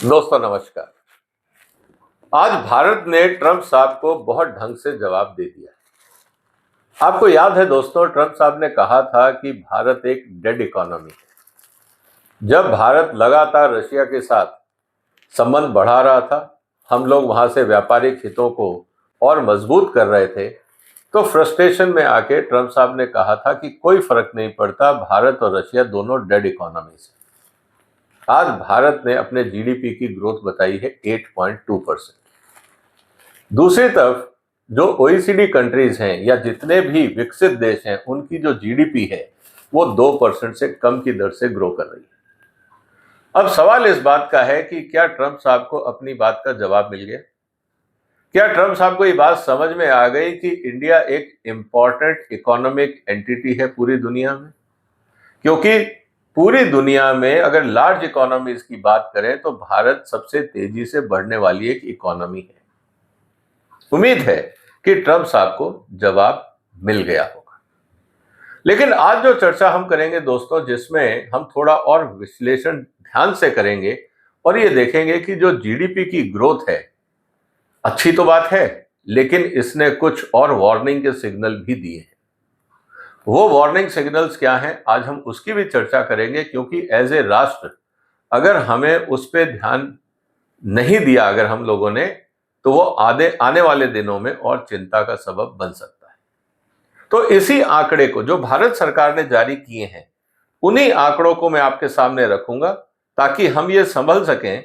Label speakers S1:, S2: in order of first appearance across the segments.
S1: दोस्तों नमस्कार। आज भारत ने ट्रंप साहब को बहुत ढंग से जवाब दे दिया। आपको याद है दोस्तों, ट्रंप साहब ने कहा था कि भारत एक डेड इकोनॉमी है। जब भारत लगातार रशिया के साथ संबंध बढ़ा रहा था, हम लोग वहां से व्यापारिक हितों को और मजबूत कर रहे थे, तो फ्रस्ट्रेशन में आके ट्रंप साहब ने कहा था कि कोई फर्क नहीं पड़ता, भारत और रशिया दोनों डेड इकोनॉमीज हैं। आज भारत ने अपने जीडीपी की ग्रोथ बताई है 8.2%। दूसरी तरफ जो ओईसीडी कंट्रीज हैं या जितने भी विकसित देश हैं, उनकी जो जीडीपी है वो 2% से कम की दर से ग्रो कर रही है। अब सवाल इस बात का है कि क्या ट्रंप साहब को अपनी बात का जवाब मिल गया? क्या ट्रंप साहब को ये बात समझ में आ गई कि इंडिया एक इंपॉर्टेंट इकोनॉमिक एंटिटी है पूरी दुनिया में? क्योंकि पूरी दुनिया में अगर लार्ज इकोनॉमीज की बात करें तो भारत सबसे तेजी से बढ़ने वाली एक इकोनॉमी है। उम्मीद है कि ट्रंप साहब को जवाब मिल गया होगा। लेकिन आज जो चर्चा हम करेंगे दोस्तों, जिसमें हम थोड़ा और विश्लेषण ध्यान से करेंगे और ये देखेंगे कि जो जीडीपी की ग्रोथ है, अच्छी तो बात है, लेकिन इसने कुछ और वार्निंग के सिग्नल भी दिए हैं। वो वार्निंग सिग्नल्स क्या हैं, आज हम उसकी भी चर्चा करेंगे, क्योंकि एज ए राष्ट्र अगर हमें उस पर ध्यान नहीं दिया अगर हम लोगों ने, तो वो आने वाले दिनों में और चिंता का सबब बन सकता है। तो इसी आंकड़े को जो भारत सरकार ने जारी किए हैं, उन्हीं आंकड़ों को मैं आपके सामने रखूंगा ताकि हम ये समझ सकें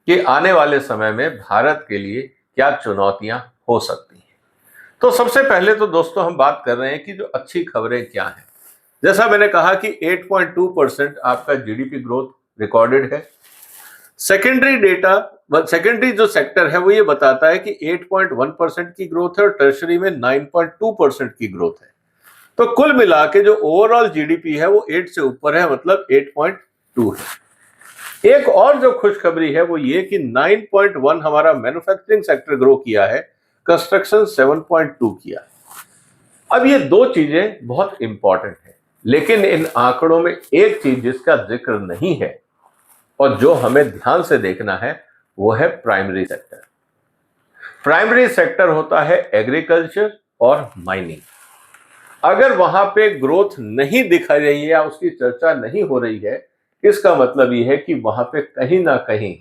S1: कि आने वाले समय में भारत के लिए क्या चुनौतियां हो सकती हैं। तो सबसे पहले तो दोस्तों हम बात कर रहे हैं कि जो अच्छी खबरें क्या हैं। जैसा मैंने कहा कि 8.2% आपका जीडीपी ग्रोथ रिकॉर्डेड है। सेकेंडरी डेटा, सेकेंडरी जो सेक्टर है वो ये बताता है कि 8.1% की ग्रोथ है और टर्शरी में 9.2% की ग्रोथ है। तो कुल मिला के जो ओवरऑल जीडीपी है वो 8 से ऊपर है, मतलब 8.2 है। एक और जो खुशखबरी है वो ये कि 9.1 हमारा मैन्युफैक्चरिंग सेक्टर ग्रो किया है, कंस्ट्रक्शन 7.2 किया है। अब ये दो चीजें बहुत इंपॉर्टेंट है, लेकिन इन आंकड़ों में एक चीज जिसका जिक्र नहीं है और जो हमें ध्यान से देखना है वो है प्राइमरी सेक्टर। प्राइमरी सेक्टर होता है एग्रीकल्चर और माइनिंग। अगर वहां पे ग्रोथ नहीं दिखाई रही है या उसकी चर्चा नहीं हो रही है, इसका मतलब ये है कि वहां पे कहीं ना कहीं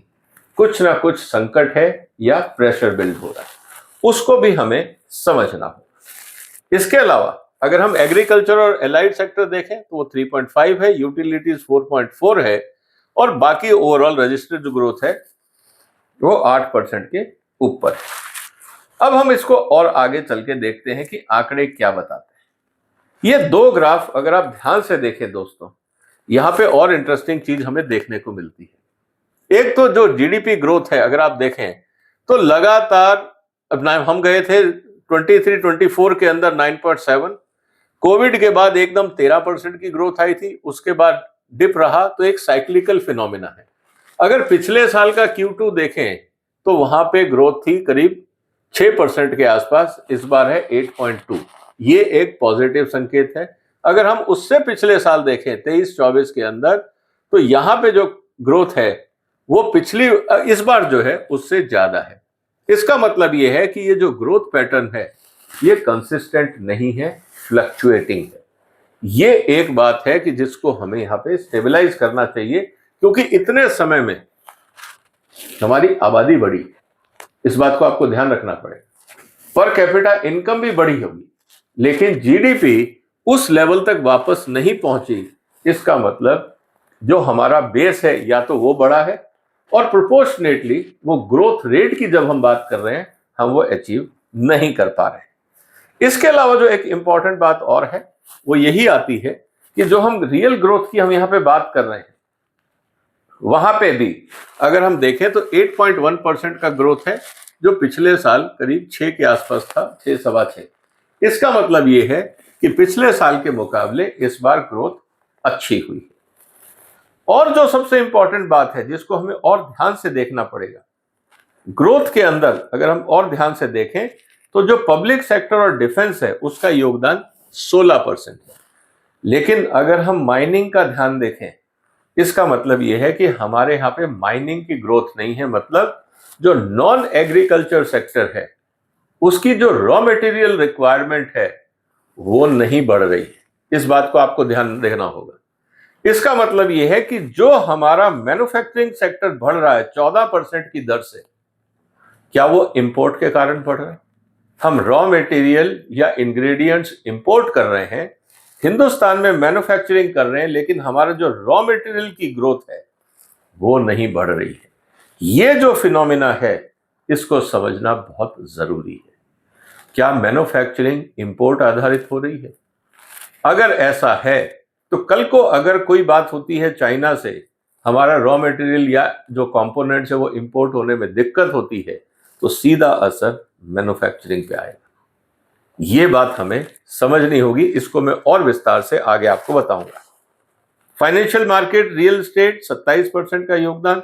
S1: कुछ ना कुछ संकट है या प्रेशर बिल्ड हो रहा है, उसको भी हमें समझना होगा। इसके अलावा अगर हम एग्रीकल्चर और एलाइड सेक्टर देखें तो वो 3.5 है, यूटिलिटीज 4.4 है और बाकी ओवरऑल रजिस्टर्ड जो ग्रोथ है वो 8% के ऊपर है। अब हम इसको और आगे चल के देखते हैं कि आंकड़े क्या बताते हैं। ये दो ग्राफ अगर आप ध्यान से देखें दोस्तों, यहां पे और इंटरेस्टिंग चीज हमें देखने को मिलती है। एक तो जो जीडीपी ग्रोथ है अगर आप देखें तो लगातार, अब हम गए थे 23-24 के अंदर 9.7, कोविड के बाद एकदम 13% की ग्रोथ आई थी, उसके बाद डिप रहा, तो एक साइक्लिकल फिनोमिना है। अगर पिछले साल का Q2 देखें तो वहां पे ग्रोथ थी करीब 6% के आसपास, इस बार है 8.2। ये एक पॉजिटिव संकेत है। अगर हम उससे पिछले साल देखें 23-24 के अंदर, तो यहां पे जो ग्रोथ है वो पिछली इस बार जो है उससे ज्यादा है। इसका मतलब ये है कि ये जो ग्रोथ पैटर्न है ये कंसिस्टेंट नहीं है, फ्लक्चुएटिंग है। ये एक बात है कि जिसको हमें यहाँ पे स्टेबलाइज करना चाहिए, क्योंकि इतने समय में हमारी आबादी बढ़ी, इस बात को आपको ध्यान रखना पड़ेगा। पर कैपिटा इनकम भी बढ़ी होगी, लेकिन जीडीपी उस लेवल तक वापस नहीं पहुंची। इसका मतलब जो हमारा बेस है या तो वो बड़ा है और प्रोपोर्शनेटली वो ग्रोथ रेट की जब हम बात कर रहे हैं हम वो अचीव नहीं कर पा रहे। इसके अलावा जो एक इंपॉर्टेंट बात और है वो यही आती है कि जो हम रियल ग्रोथ की हम यहाँ पे बात कर रहे हैं, वहां पे भी अगर हम देखें तो 8.1% का ग्रोथ है, जो पिछले साल करीब 6 के आसपास था, 6 सवा 6। इसका मतलब ये है कि पिछले साल के मुकाबले इस बार ग्रोथ अच्छी हुई है। और जो सबसे इंपॉर्टेंट बात है जिसको हमें और ध्यान से देखना पड़ेगा, ग्रोथ के अंदर अगर हम और ध्यान से देखें तो जो पब्लिक सेक्टर और डिफेंस है उसका योगदान 16% है। लेकिन अगर हम माइनिंग का ध्यान देखें, इसका मतलब यह है कि हमारे यहाँ पे माइनिंग की ग्रोथ नहीं है, मतलब जो नॉन एग्रीकल्चर सेक्टर है उसकी जो रॉ मटेरियल रिक्वायरमेंट है वो नहीं बढ़ रही है। इस बात को आपको ध्यान देना होगा। इसका मतलब यह है कि जो हमारा मैन्युफैक्चरिंग सेक्टर बढ़ रहा है 14% की दर से, क्या वो इंपोर्ट के कारण बढ़ रहा है? हम रॉ मटेरियल या इंग्रेडिएंट्स इंपोर्ट कर रहे हैं, हिंदुस्तान में मैन्युफैक्चरिंग कर रहे हैं, लेकिन हमारा जो रॉ मटेरियल की ग्रोथ है वो नहीं बढ़ रही है। ये जो फिनोमिना है इसको समझना बहुत जरूरी है। क्या मैन्युफैक्चरिंग इंपोर्ट आधारित हो रही है? अगर ऐसा है तो कल को अगर कोई बात होती है चाइना से, हमारा रॉ मटेरियल या जो कंपोनेंट्स है वो इंपोर्ट होने में दिक्कत होती है, तो सीधा असर मैन्युफैक्चरिंग पे आएगा। ये बात हमें समझनी होगी। इसको मैं और विस्तार से आगे आपको बताऊंगा। फाइनेंशियल मार्केट, रियल एस्टेट 27% का योगदान,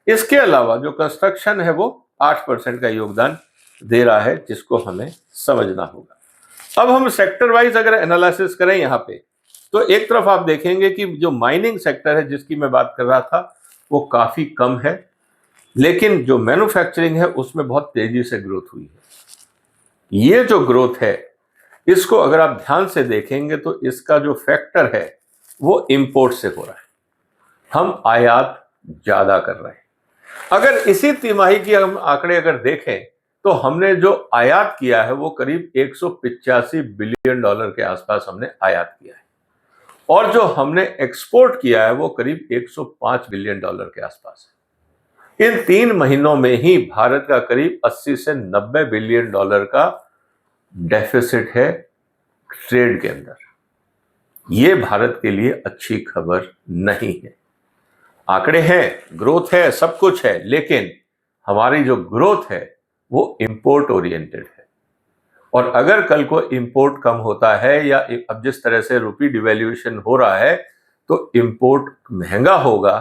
S1: इसके अलावा जो कंस्ट्रक्शन है वो 8% का योगदान दे रहा है, जिसको हमें समझना होगा। अब हम सेक्टर वाइज अगर एनालिसिस करें यहाँ पे, तो एक तरफ आप देखेंगे कि जो माइनिंग सेक्टर है जिसकी मैं बात कर रहा था वो काफी कम है, लेकिन जो मैन्युफैक्चरिंग है उसमें बहुत तेजी से ग्रोथ हुई है। ये जो ग्रोथ है इसको अगर आप ध्यान से देखेंगे तो इसका जो फैक्टर है वो इंपोर्ट से हो रहा है। हम आयात ज्यादा कर रहे हैं। अगर इसी तिमाही की हम आंकड़े अगर देखें तो हमने जो आयात किया है वो करीब 185 बिलियन डॉलर के आसपास हमने आयात किया है, और जो हमने एक्सपोर्ट किया है वो करीब 105 बिलियन डॉलर के आसपास है। इन 3 महीनों में ही भारत का करीब 80 से 90 बिलियन डॉलर का डेफिसिट है ट्रेड के अंदर। ये भारत के लिए अच्छी खबर नहीं है। आंकड़े हैं, ग्रोथ है, सब कुछ है, लेकिन हमारी जो ग्रोथ है वो इंपोर्ट ओरिएंटेड है। और अगर कल को इंपोर्ट कम होता है या अब जिस तरह से रुपी डिवैल्यूएशन हो रहा है तो इंपोर्ट महंगा होगा,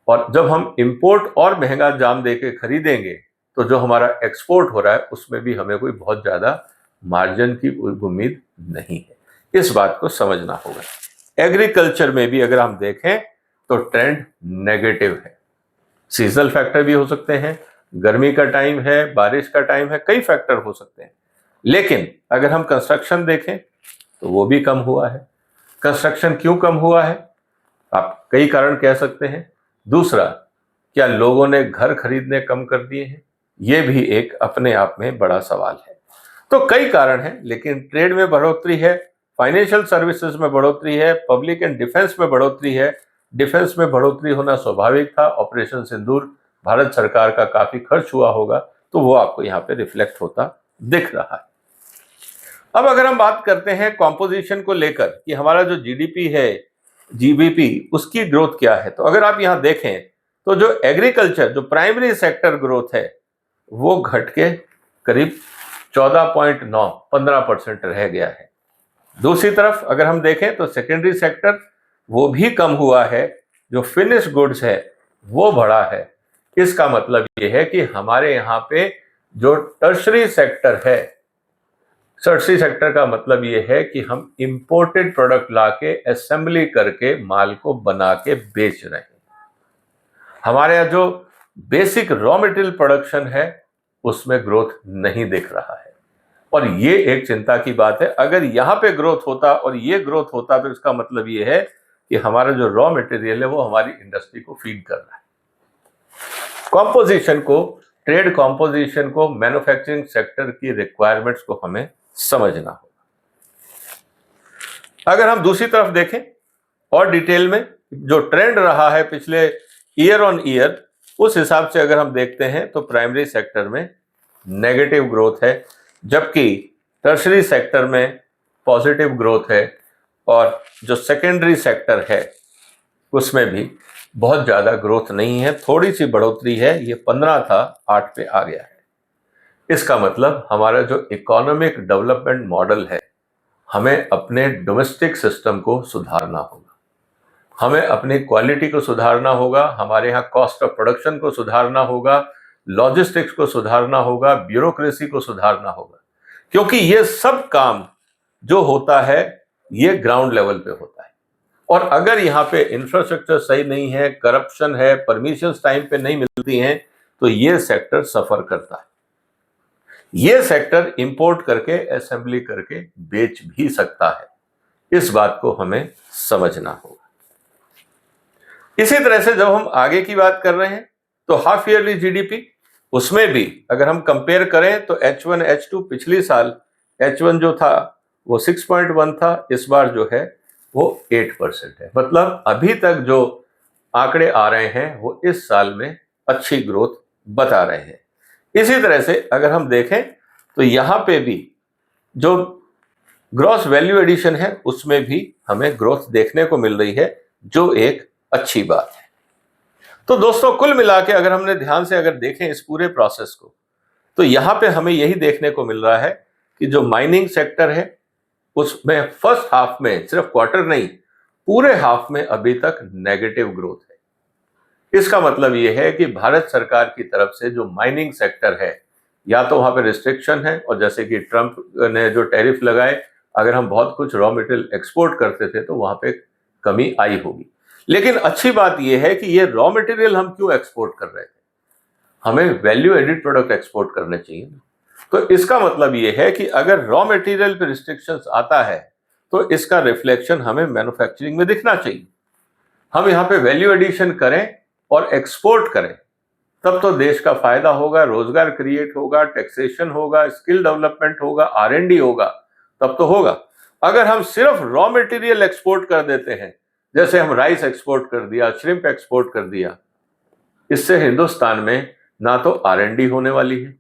S1: और जब हम इंपोर्ट और महंगा जाम देके खरीदेंगे तो जो हमारा एक्सपोर्ट हो रहा है उसमें भी हमें कोई बहुत ज्यादा मार्जिन की उम्मीद नहीं है। इस बात को समझना होगा। एग्रीकल्चर में भी अगर हम देखें तो ट्रेंड नेगेटिव है। सीजनल फैक्टर भी हो सकते हैं, गर्मी का टाइम है, बारिश का टाइम है, कई फैक्टर हो सकते हैं। लेकिन अगर हम कंस्ट्रक्शन देखें तो वो भी कम हुआ है। कंस्ट्रक्शन क्यों कम हुआ है? आप कई कारण कह सकते हैं। दूसरा, क्या लोगों ने घर खरीदने कम कर दिए हैं? ये भी एक अपने आप में बड़ा सवाल है। तो कई कारण हैं, लेकिन ट्रेड में बढ़ोतरी है, फाइनेंशियल सर्विसेज में बढ़ोतरी है, पब्लिक एंड डिफेंस में बढ़ोतरी है। डिफेंस में बढ़ोतरी होना स्वाभाविक था। ऑपरेशन सिंदूर भारत सरकार का काफी खर्च हुआ होगा, तो वो आपको यहाँ पे रिफ्लेक्ट होता दिख रहा है। अब अगर हम बात करते हैं कॉम्पोजिशन को लेकर कि हमारा जो जीडीपी है, जीबीपी, उसकी ग्रोथ क्या है, तो अगर आप यहाँ देखें तो जो एग्रीकल्चर, जो प्राइमरी सेक्टर ग्रोथ है वो घट के करीब 14.9 15% रह गया है। दूसरी तरफ अगर हम देखें तो सेकेंडरी सेक्टर वो भी कम हुआ है, जो फिनिश गुड्स है वो बढ़ा है। इसका मतलब ये है कि हमारे यहाँ पे जो टर्शरी सेक्टर है, टर्शरी सेक्टर का मतलब ये है कि हम इंपोर्टेड प्रोडक्ट लाके असेंबली करके माल को बना के बेच रहे हैं। हमारे यहाँ जो बेसिक रॉ मटेरियल प्रोडक्शन है उसमें ग्रोथ नहीं दिख रहा है, और ये एक चिंता की बात है। अगर यहाँ पे ग्रोथ होता और ये ग्रोथ होता तो इसका मतलब ये है कि हमारा जो रॉ मटेरियल है वो हमारी इंडस्ट्री को फीड कर रहा है। कॉम्पोजिशन को, ट्रेड कॉम्पोजिशन को, मैन्युफैक्चरिंग सेक्टर की रिक्वायरमेंट्स को हमें समझना होगा। अगर हम दूसरी तरफ देखें और डिटेल में, जो ट्रेंड रहा है पिछले ईयर ऑन ईयर, उस हिसाब से अगर हम देखते हैं तो प्राइमरी सेक्टर में नेगेटिव ग्रोथ है, जबकि टर्शरी सेक्टर में पॉजिटिव ग्रोथ है, और जो सेकेंडरी सेक्टर है उसमें भी बहुत ज़्यादा ग्रोथ नहीं है, थोड़ी सी बढ़ोतरी है। ये 15 था, 8 पे आ गया है। इसका मतलब हमारा जो इकोनॉमिक डेवलपमेंट मॉडल है, हमें अपने डोमेस्टिक सिस्टम को सुधारना होगा, हमें अपनी क्वालिटी को सुधारना होगा, हमारे यहाँ कॉस्ट ऑफ प्रोडक्शन को सुधारना होगा, लॉजिस्टिक्स को सुधारना होगा, ब्यूरोक्रेसी को सुधारना होगा, क्योंकि ये सब काम जो होता है ये ग्राउंड लेवल पे होता है। और अगर यहाँ पे इंफ्रास्ट्रक्चर सही नहीं है, करप्शन है, परमिशंस टाइम पे नहीं मिलती हैं, तो ये सेक्टर सफर करता है। ये सेक्टर इंपोर्ट करके, असेंबली करके बेच भी सकता है। इस बात को हमें समझना होगा। इसी तरह से जब हम आगे की बात कर रहे हैं तो हाफ ईयरली जीडीपी, उसमें भी अगर हम कंपेयर करें तो H1 H2, पिछली साल H1 जो था वो 6.1 था, इस बार जो है वो 8% है। मतलब अभी तक जो आंकड़े आ रहे हैं वो इस साल में अच्छी ग्रोथ बता रहे हैं। इसी तरह से अगर हम देखें तो यहां पे भी जो ग्रॉस वैल्यू एडिशन है उसमें भी हमें ग्रोथ देखने को मिल रही है, जो एक अच्छी बात है। तो दोस्तों कुल मिला के अगर हमने ध्यान से अगर देखें इस पूरे प्रोसेस को, तो यहां पे हमें यही देखने को मिल रहा है कि जो माइनिंग सेक्टर है उसमें फर्स्ट हाफ में, सिर्फ क्वार्टर नहीं पूरे हाफ में अभी तक नेगेटिव ग्रोथ है। इसका मतलब यह है कि भारत सरकार की तरफ से जो माइनिंग सेक्टर है, या तो वहां पे रिस्ट्रिक्शन है, और जैसे कि ट्रंप ने जो टैरिफ लगाए, अगर हम बहुत कुछ रॉ मटेरियल एक्सपोर्ट करते थे तो वहां पे कमी आई होगी। लेकिन अच्छी बात यह है कि ये रॉ मटेरियल हम क्यों एक्सपोर्ट कर रहे थे, हमें वैल्यू एडिड प्रोडक्ट एक्सपोर्ट करने चाहिए। तो इसका मतलब यह है कि अगर रॉ मटेरियल पे रिस्ट्रिक्शंस आता है तो इसका रिफ्लेक्शन हमें मैन्युफैक्चरिंग में दिखना चाहिए। हम यहाँ पे वैल्यू एडिशन करें और एक्सपोर्ट करें, तब तो देश का फायदा होगा, रोजगार क्रिएट होगा, टैक्सेशन होगा, स्किल डेवलपमेंट होगा, R&D होगा, तब तो होगा। अगर हम सिर्फ रॉ मटेरियल एक्सपोर्ट कर देते हैं, जैसे हम राइस एक्सपोर्ट कर दिया, श्रिम्प एक्सपोर्ट कर दिया, इससे हिंदुस्तान में ना तो R&D होने वाली है,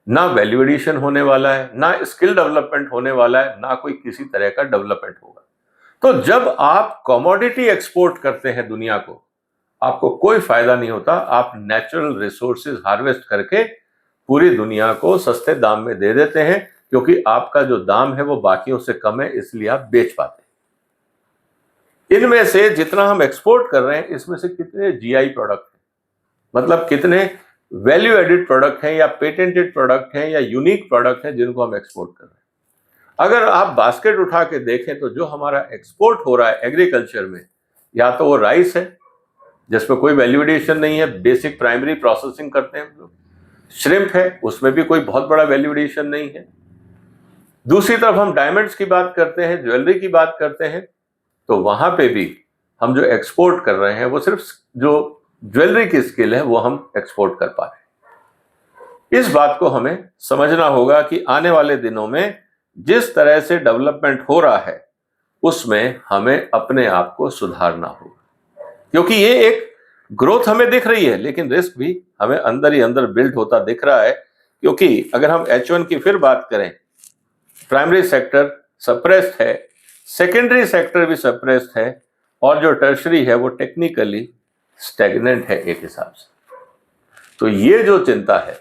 S1: ना वैल्यू एडिशन होने वाला है, ना स्किल डेवलपमेंट होने वाला है, ना कोई किसी तरह का डेवलपमेंट होगा। तो जब आप कमोडिटी एक्सपोर्ट करते हैं दुनिया को, आपको कोई फायदा नहीं होता। आप नेचुरल रिसोर्सेज हार्वेस्ट करके पूरी दुनिया को सस्ते दाम में दे देते हैं, क्योंकि आपका जो दाम है वो बाकियों से कम है, इसलिए आप बेच पाते हैं। इनमें से जितना हम एक्सपोर्ट कर रहे हैं, इसमें से कितने GI प्रोडक्ट हैं, मतलब कितने वैल्यू एडिड प्रोडक्ट हैं, या पेटेंटेड प्रोडक्ट हैं, या यूनिक प्रोडक्ट हैं जिनको हम एक्सपोर्ट कर रहे हैं। अगर आप बास्केट उठा के देखें तो जो हमारा एक्सपोर्ट हो रहा है एग्रीकल्चर में, या तो वो राइस है जिसमें कोई वैल्यू एडिशन नहीं है, बेसिक प्राइमरी प्रोसेसिंग करते हैं हम लोग। श्रिम्प है, उसमें भी कोई बहुत बड़ा वैल्यू एडिशन नहीं है। दूसरी तरफ हम डायमंड्स की बात करते हैं, ज्वेलरी की बात करते हैं, तो वहां पे भी हम जो एक्सपोर्ट कर रहे हैं वो सिर्फ जो ज्वेलरी की स्किल है वो हम एक्सपोर्ट कर पा रहे हैं। इस बात को हमें समझना होगा कि आने वाले दिनों में जिस तरह से डेवलपमेंट हो रहा है उसमें हमें अपने आप को सुधारना होगा, क्योंकि ये एक ग्रोथ हमें दिख रही है, लेकिन रिस्क भी हमें अंदर ही अंदर बिल्ड होता दिख रहा है। क्योंकि अगर हम H1 की फिर बात करें, प्राइमरी सेक्टर सप्रेस्ड है, सेकेंडरी सेक्टर भी सप्रेस्ड है, और जो टर्शरी है वो टेक्निकली स्टैग्नेंट है एक हिसाब से। तो ये जो चिंता है,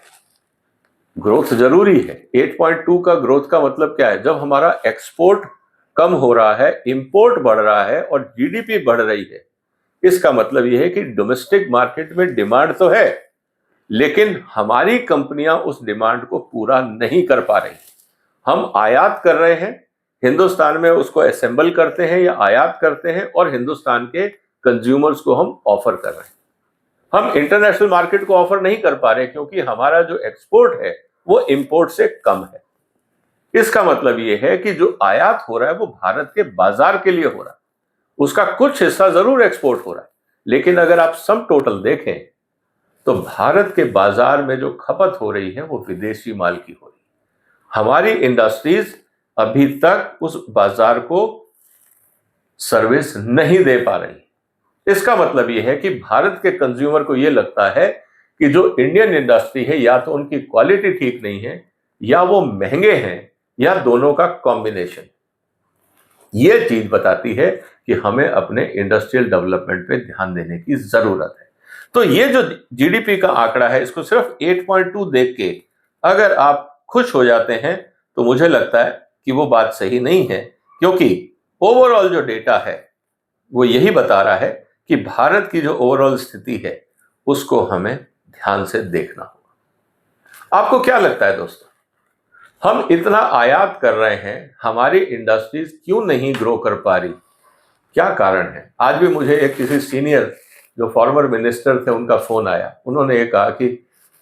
S1: ग्रोथ जरूरी है। 8.2 का ग्रोथ का मतलब क्या है? जब हमारा एक्सपोर्ट कम हो रहा है, इंपोर्ट बढ़ रहा है और जीडीपी बढ़ रही है, इसका मतलब यह है कि डोमेस्टिक मार्केट में डिमांड तो है, लेकिन हमारी कंपनियां उस डिमांड को पूरा नहीं कर पा रही। हम आयात कर रहे हैं, हिंदुस्तान में उसको असेंबल करते हैं या आयात करते हैं, और हिंदुस्तान के कंज्यूमर्स को हम ऑफर कर रहे हैं। हम इंटरनेशनल मार्केट को ऑफर नहीं कर पा रहे, क्योंकि हमारा जो एक्सपोर्ट है वो इंपोर्ट से कम है। इसका मतलब यह है कि जो आयात हो रहा है वो भारत के बाजार के लिए हो रहा है, उसका कुछ हिस्सा जरूर एक्सपोर्ट हो रहा है, लेकिन अगर आप सम टोटल देखें तो भारत के बाजार में जो खपत हो रही है वो विदेशी माल की हो रही है। हमारी इंडस्ट्रीज अभी तक उस बाजार को सर्विस नहीं दे पा रही। इसका मतलब यह है कि भारत के कंज्यूमर को यह लगता है कि जो इंडियन इंडस्ट्री है, या तो उनकी क्वालिटी ठीक नहीं है, या वो महंगे हैं, या दोनों का कॉम्बिनेशन। यह चीज बताती है कि हमें अपने इंडस्ट्रियल डेवलपमेंट पे ध्यान देने की जरूरत है। तो ये जो जीडीपी का आंकड़ा है, इसको सिर्फ 8.2 देख के अगर आप खुश हो जाते हैं तो मुझे लगता है कि वो बात सही नहीं है, क्योंकि ओवरऑल जो डेटा है वो यही बता रहा है कि भारत की जो ओवरऑल स्थिति है उसको हमें ध्यान से देखना होगा। आपको क्या लगता है दोस्तों, हम इतना आयात कर रहे हैं, हमारी इंडस्ट्रीज क्यों नहीं ग्रो कर पा रही? क्या कारण है? आज भी मुझे एक किसी सीनियर जो फॉर्मर मिनिस्टर थे उनका फोन आया, उन्होंने ये कहा कि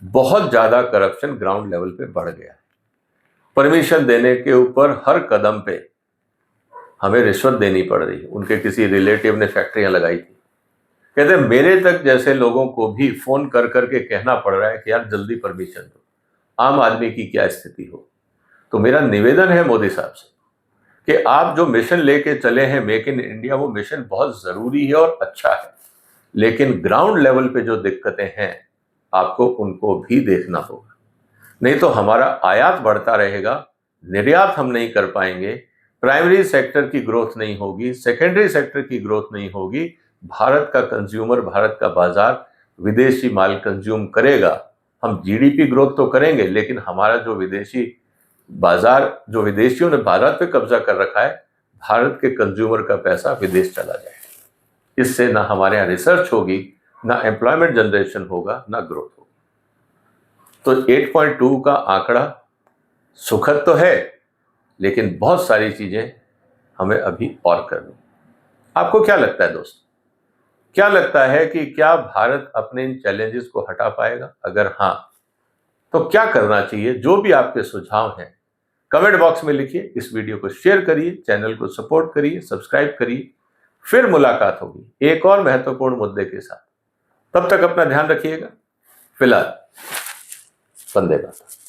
S1: बहुत ज्यादा करप्शन ग्राउंड लेवल पे बढ़ गया है, परमिशन देने के ऊपर हर कदम पे हमें रिश्वत देनी पड़ रही है। उनके किसी रिलेटिव ने फैक्ट्रियां लगाई थी, कहते मेरे तक जैसे लोगों को भी फोन कर करके कहना पड़ रहा है कि यार जल्दी परमिशन दो, आम आदमी की क्या स्थिति हो। तो मेरा निवेदन है मोदी साहब से कि आप जो मिशन लेके चले हैं मेक इन इंडिया, वो मिशन बहुत जरूरी है और अच्छा है, लेकिन ग्राउंड लेवल पे जो दिक्कतें हैं आपको उनको भी देखना होगा, नहीं तो हमारा आयात बढ़ता रहेगा, निर्यात हम नहीं कर पाएंगे, प्राइमरी सेक्टर की ग्रोथ नहीं होगी, सेकेंडरी सेक्टर की ग्रोथ नहीं होगी, भारत का कंज्यूमर, भारत का बाजार विदेशी माल कंज्यूम करेगा। हम जीडीपी ग्रोथ तो करेंगे, लेकिन हमारा जो विदेशी बाजार, जो विदेशियों ने भारत पे कब्जा कर रखा है, भारत के कंज्यूमर का पैसा विदेश चला जाएगा। इससे ना हमारे यहाँ रिसर्च होगी, ना एम्प्लॉयमेंट जनरेशन होगा, ना ग्रोथ होगी। तो 8.2 का आंकड़ा सुखद तो है, लेकिन बहुत सारी चीजें हमें अभी और करनी। आपको क्या लगता है दोस्तों? क्या लगता है कि क्या भारत अपने इन चैलेंजेस को हटा पाएगा? अगर हाँ, तो क्या करना चाहिए? जो भी आपके सुझाव हैं कमेंट बॉक्स में लिखिए, इस वीडियो को शेयर करिए, चैनल को सपोर्ट करिए, सब्सक्राइब करिए। फिर मुलाकात होगी एक और महत्वपूर्ण मुद्दे के साथ। तब तक अपना ध्यान रखिएगा। फिलहाल वंदे मातरम।